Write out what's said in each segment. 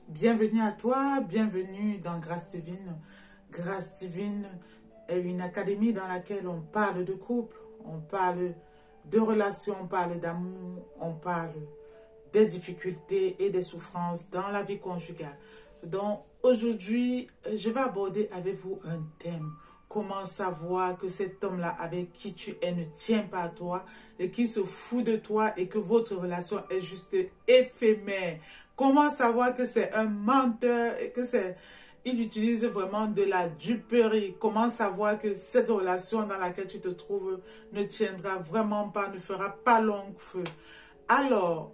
Bienvenue à toi, bienvenue dans Grâce Divine. Grâce Divine est une académie dans laquelle on parle de couple, on parle de relations, on parle d'amour, on parle des difficultés et des souffrances dans la vie conjugale. Donc aujourd'hui, je vais aborder avec vous un thème. Comment savoir que cet homme-là avec qui tu es ne tient pas à toi et qui se fout de toi et que votre relation est juste éphémère. Comment savoir que c'est un menteur et que il utilise vraiment de la duperie. Comment savoir que cette relation dans laquelle tu te trouves ne tiendra vraiment pas, ne fera pas long feu. Alors,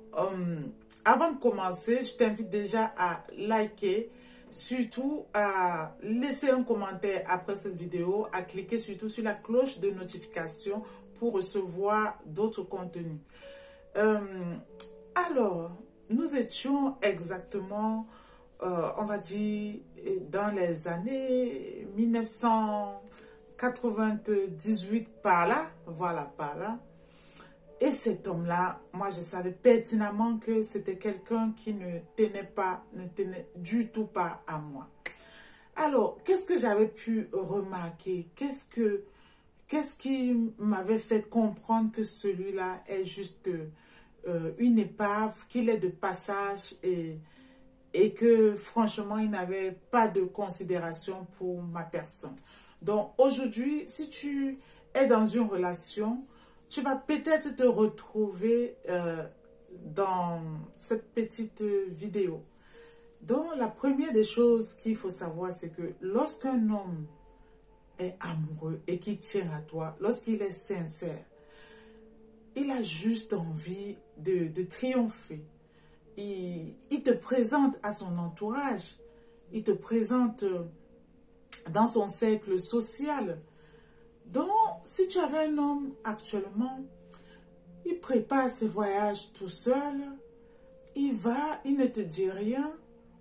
avant de commencer, je t'invite déjà à liker, surtout à laisser un commentaire après cette vidéo, à cliquer surtout sur la cloche de notification pour recevoir d'autres contenus. Alors, nous étions exactement, on va dire, dans les années 1998 par là, voilà, par là. Et cet homme-là, moi, je savais pertinemment que c'était quelqu'un qui ne tenait du tout pas à moi. Alors, qu'est-ce que j'avais pu remarquer? Qu'est-ce qui m'avait fait comprendre que celui-là est juste une épave, qu'il est de passage et que franchement, il n'avait pas de considération pour ma personne. Donc, aujourd'hui, si tu es dans une relation, tu vas peut-être te retrouver dans cette petite vidéo. Donc, la première des choses qu'il faut savoir, c'est que lorsqu'un homme est amoureux et qui tient à toi, lorsqu'il est sincère, il a juste envie de triompher. Il te présente à son entourage, il te présente dans son cercle social. Donc, si tu avais un homme actuellement, il prépare ses voyages tout seul, il ne te dit rien,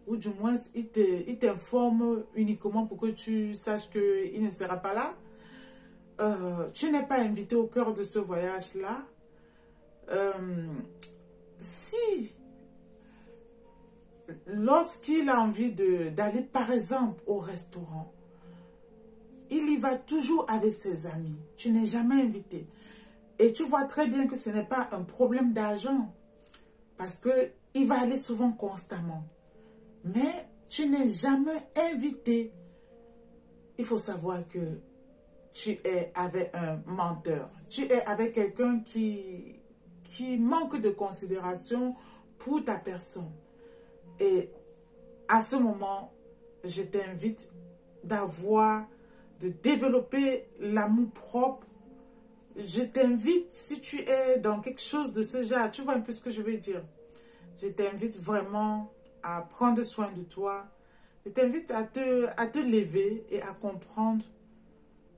ou du moins il t'informe uniquement pour que tu saches qu'il ne sera pas là. Tu n'es pas invité au cœur de ce voyage-là. Si, lorsqu'il a envie d'aller par exemple au restaurant, il y va toujours avec ses amis. Tu n'es jamais invité. Et tu vois très bien que ce n'est pas un problème d'argent. Parce qu'il va aller souvent constamment. Mais tu n'es jamais invité. Il faut savoir que tu es avec un menteur. Tu es avec quelqu'un qui manque de considération pour ta personne. Et à ce moment, je t'invite de développer l'amour propre. Je t'invite, si tu es dans quelque chose de ce genre, tu vois un peu ce que je veux dire. Je t'invite vraiment à prendre soin de toi. Je t'invite à te lever et à comprendre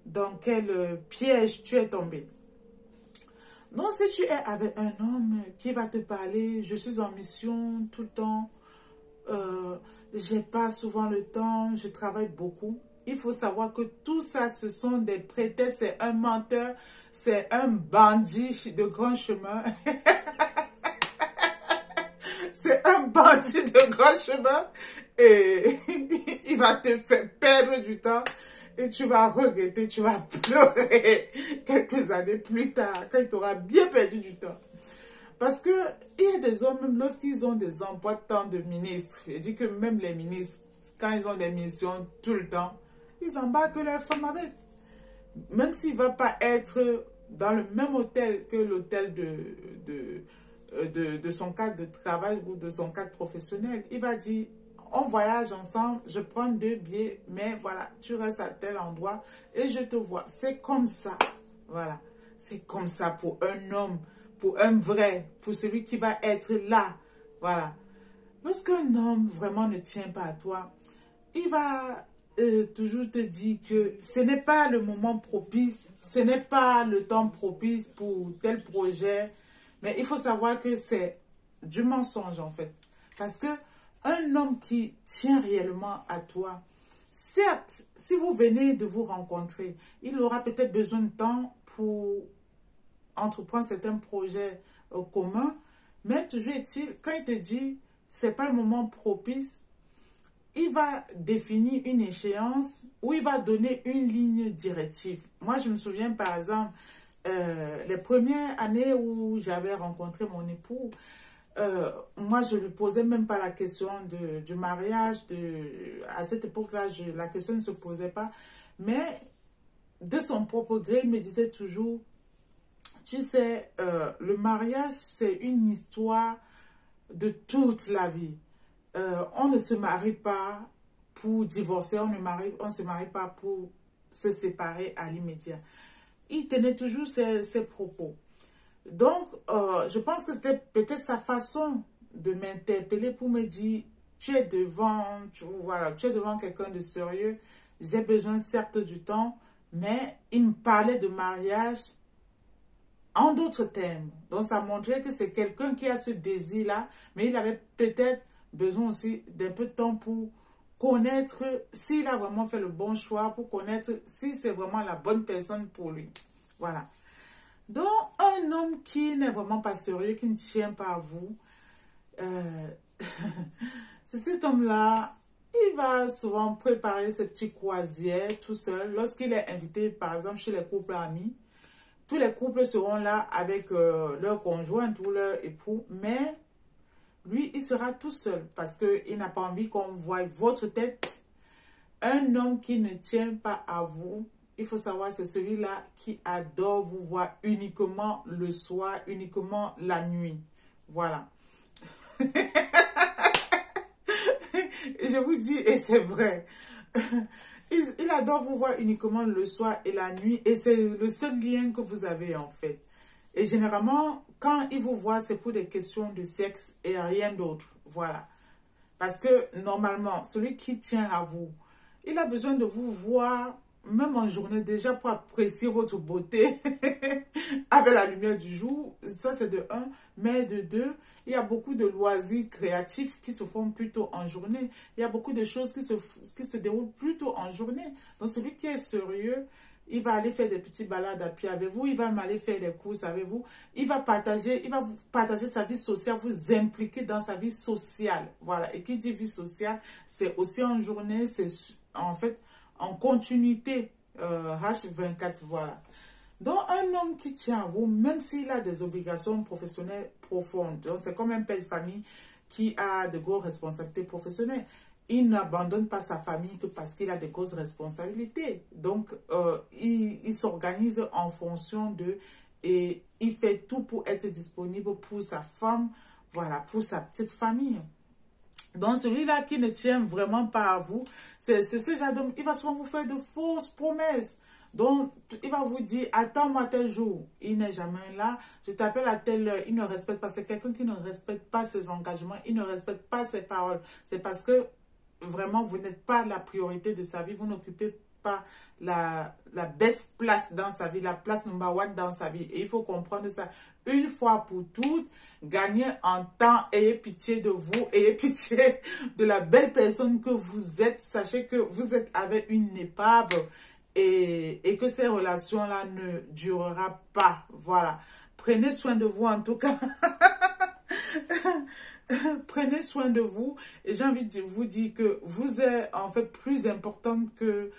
dans quel piège tu es tombé. Donc, si tu es avec un homme qui va te parler, je suis en mission tout le temps, j'ai pas souvent le temps, je travaille beaucoup. Il faut savoir que tout ça, ce sont des prétextes, c'est un menteur, c'est un bandit de grand chemin. C'est un bandit de grand chemin et il va te faire perdre du temps et tu vas regretter, tu vas pleurer quelques années plus tard quand tu auras bien perdu du temps. Parce que il y a des hommes, même lorsqu'ils ont des emplois de temps de ministres, je dis que même les ministres, quand ils ont des missions tout le temps, ils embarquent leur femme avec. Même s'il ne va pas être dans le même hôtel que l'hôtel de son cadre de travail ou de son cadre professionnel, il va dire, on voyage ensemble, je prends 2 billets, mais voilà, tu restes à tel endroit et je te vois. C'est comme ça, voilà. C'est comme ça pour un homme, pour un vrai, pour celui qui va être là, voilà. Lorsqu'un homme vraiment ne tient pas à toi, il va toujours te dire que ce n'est pas le moment propice, ce n'est pas le temps propice pour tel projet, mais il faut savoir que c'est du mensonge en fait. Parce que un homme qui tient réellement à toi, certes, si vous venez de vous rencontrer, il aura peut-être besoin de temps pour entreprendre certains projets communs, mais toujours est-il, quand il te dit c'est pas le moment propice, il va définir une échéance ou il va donner une ligne directive. Moi, je me souviens, par exemple, les premières années où j'avais rencontré mon époux, moi, je ne lui posais même pas la question du mariage. À cette époque-là, la question ne se posait pas. Mais de son propre gré, il me disait toujours, tu sais, le mariage, c'est une histoire de toute la vie. On ne se marie pas pour divorcer, on ne se marie pas pour se séparer à l'immédiat. Il tenait toujours ses propos. Donc, je pense que c'était peut-être sa façon de m'interpeller pour me dire, tu es devant, voilà, tu es devant quelqu'un de sérieux, j'ai besoin certes du temps, mais il me parlait de mariage en d'autres termes. Donc, ça montrait que c'est quelqu'un qui a ce désir-là, mais il avait peut-être besoin aussi d'un peu de temps pour connaître s'il a vraiment fait le bon choix, pour connaître si c'est vraiment la bonne personne pour lui. Voilà. Donc, un homme qui n'est vraiment pas sérieux, qui ne tient pas à vous, c'est cet homme-là, il va souvent préparer ses petits croisières tout seul. Lorsqu'il est invité, par exemple, chez les couples amis, tous les couples seront là avec leur conjointe ou leur époux, mais lui, il sera tout seul parce qu'il n'a pas envie qu'on voie votre tête. Un homme qui ne tient pas à vous, il faut savoir, c'est celui-là qui adore vous voir uniquement le soir, uniquement la nuit. Voilà. Je vous dis, et c'est vrai. Il adore vous voir uniquement le soir et la nuit. Et c'est le seul lien que vous avez en fait. Et généralement, quand il vous voit, c'est pour des questions de sexe et rien d'autre. Voilà. Parce que normalement, celui qui tient à vous, il a besoin de vous voir, même en journée, déjà pour apprécier votre beauté avec la lumière du jour. Ça, c'est de un. Mais de deux, il y a beaucoup de loisirs créatifs qui se font plutôt en journée. Il y a beaucoup de choses qui se déroulent plutôt en journée. Donc, celui qui est sérieux, il va aller faire des petits balades à pied avec vous. Il va aller faire des courses avec vous. Il va vous partager sa vie sociale, vous impliquer dans sa vie sociale. Voilà. Et qui dit vie sociale, c'est aussi en journée, c'est en fait en continuité. H24, voilà. Donc, un homme qui tient à vous, même s'il a des obligations professionnelles profondes, donc c'est comme un père de famille qui a de grosses responsabilités professionnelles. Il n'abandonne pas sa famille que parce qu'il a de grosses responsabilités. Donc, il s'organise en fonction de... Et il fait tout pour être disponible pour sa femme, voilà, pour sa petite famille. Donc, celui-là qui ne tient vraiment pas à vous, c'est ce genre d'homme. Il va souvent vous faire de fausses promesses. Donc, il va vous dire, attends-moi tel jour. Il n'est jamais là. Je t'appelle à telle heure. Il ne respecte pas. C'est quelqu'un qui ne respecte pas ses engagements. Il ne respecte pas ses paroles. C'est parce que vraiment, vous n'êtes pas la priorité de sa vie. Vous n'occupez pas la best place dans sa vie, la place number one dans sa vie. Et il faut comprendre ça une fois pour toutes. Gagnez en temps, ayez pitié de vous, ayez pitié de la belle personne que vous êtes. Sachez que vous êtes avec une épave et que ces relations-là ne durera pas. Voilà. Prenez soin de vous en tout cas. Prenez soin de vous. Et j'ai envie de vous dire que vous êtes en fait plus importante que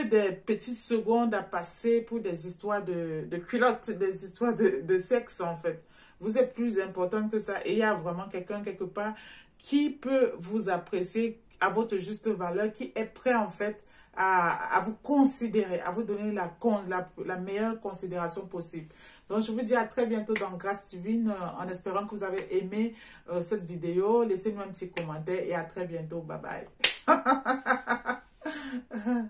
des petites secondes à passer pour des histoires de culottes, des histoires de sexe en fait. Vous êtes plus important que ça et il y a vraiment quelqu'un quelque part qui peut vous apprécier à votre juste valeur, qui est prêt en fait à vous considérer, à vous donner la meilleure considération possible. Donc, je vous dis à très bientôt dans Grâce Divine, en espérant que vous avez aimé cette vidéo. Laissez-moi un petit commentaire et à très bientôt. Bye bye.